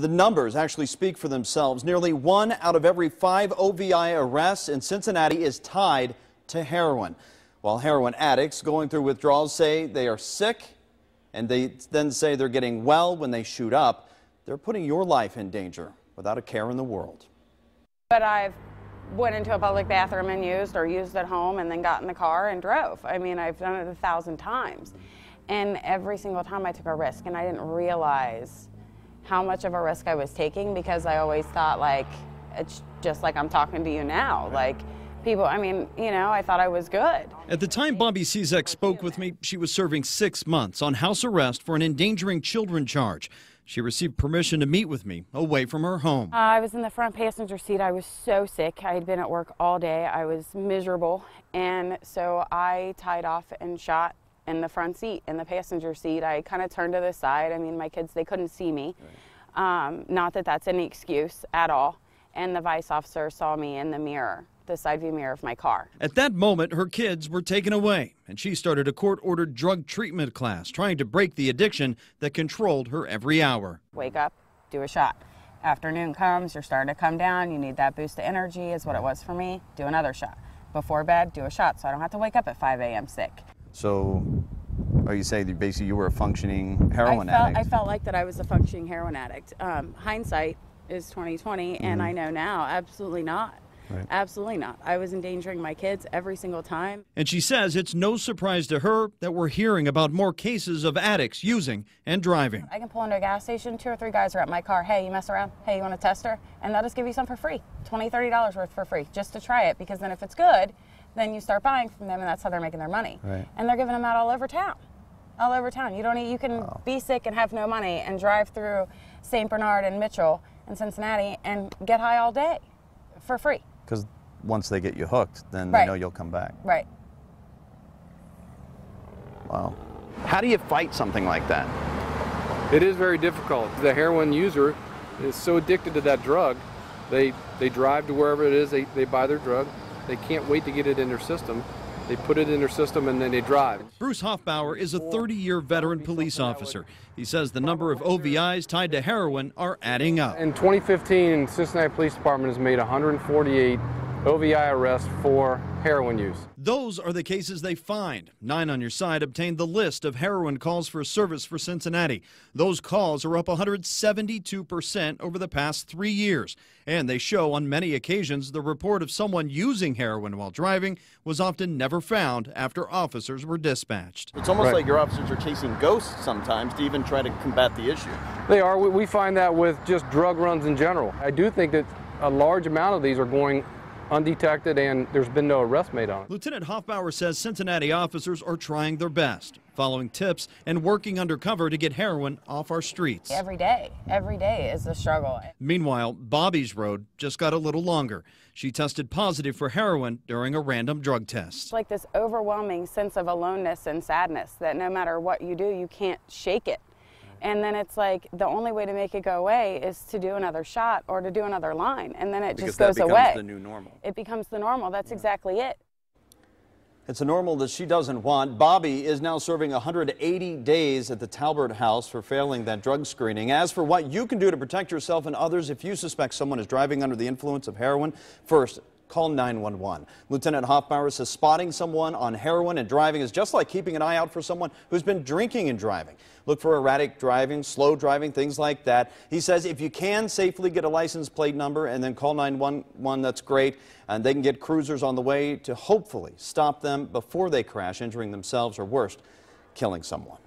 The numbers actually speak for themselves. Nearly 1 out of every 5 OVI arrests in Cincinnati is tied to heroin. While heroin addicts going through withdrawals say they are sick, and they then say they're getting well when they shoot up, they're putting your life in danger without a care in the world. But I've went into a public bathroom and used at home and then got in the car and drove. I mean, I've done it 1,000 times. And every single time I took a risk, and I didn't realize how much of a risk I was taking, because I always thought, like, it's just like I'm talking to you now. Like, people, I mean, you know, I thought I was good. At the time Bobbie Cizek spoke with me, she was serving 6 months on house arrest for an endangering children charge. She received permission to meet with me away from her home. I was in the front passenger seat. I was so sick. I had been at work all day. I was miserable. And so I tied off and shot in the front seat, in the passenger seat. I kind of turned to the side. I mean, my kids, they couldn't see me. Not that that's any excuse at all. And the vice officer saw me in the mirror, the side view mirror of my car. At that moment, her kids were taken away, and she started a court-ordered drug treatment class, trying to break the addiction that controlled her every hour. Wake up, do a shot. Afternoon comes, you're starting to come down, you need that boost of energy, is what it was for me. Do another shot. Before bed, do a shot, so I don't have to wake up at 5 a.m. sick. So, are you saying that basically you were a functioning heroin addict? I felt like that I was a functioning heroin addict. Hindsight is 20/20, and I know now, absolutely not. Right. Absolutely not. I was endangering my kids every single time. And she says it's no surprise to her that we're hearing about more cases of addicts using and driving. I can pull into a gas station, 2 or 3 guys are at my car. Hey, you mess around? Hey, you want a tester? And they'll just give you some for free, $20, $30 worth for free, just to try it, because then if it's good, then you start buying from them, and that's how they're making their money. Right. And they're giving them out all over town. All over town. You can be sick and have no money and drive through St. Bernard and Mitchell and Cincinnati and get high all day for free. Because once they get you hooked, then they know you'll come back. Right. Wow. How do you fight something like that? It is very difficult. The heroin user is so addicted to that drug, they drive to wherever it is, they buy their drug. They can't wait to get it in their system. They put it in their system and then they drive. Bruce Hoffbauer is a 30-year veteran police officer. He says the number of OVIs tied to heroin are adding up. In 2015, Cincinnati Police Department has made 148 OVI arrests for heroin use. Those are the cases they find. 9 on Your Side obtained the list of heroin calls for service for Cincinnati. Those calls are up 172% over the past 3 years. And they show on many occasions the report of someone using heroin while driving was often never found after officers were dispatched. It's almost like your officers are chasing ghosts sometimes to even try to combat the issue. They are. We find that with just drug runs in general. I do think that a large amount of these are going undetected, and there's been no arrest made on it. Lieutenant Hoffbauer says Cincinnati officers are trying their best, following tips and working undercover to get heroin off our streets. Every day is a struggle. Meanwhile, Bobbie's road just got a little longer. She tested positive for heroin during a random drug test. It's like this overwhelming sense of aloneness and sadness that no matter what you do, you can't shake it. And then it's like the only way to make it go away is to do another shot or to do another line, and then it just goes away. Because that becomes the new normal. It becomes the normal. That's exactly it. It's a normal that she doesn't want. Bobbie is now serving 180 days at the Talbert House for failing that drug screening. As for what you can do to protect yourself and others if you suspect someone is driving under the influence of heroin, first, call 911. Lieutenant Hoffbauer says spotting someone on heroin and driving is just like keeping an eye out for someone who's been drinking and driving. Look for erratic driving, slow driving, things like that. He says if you can safely get a license plate number and then call 911, that's great. And they can get cruisers on the way to hopefully stop them before they crash, injuring themselves or worse, killing someone.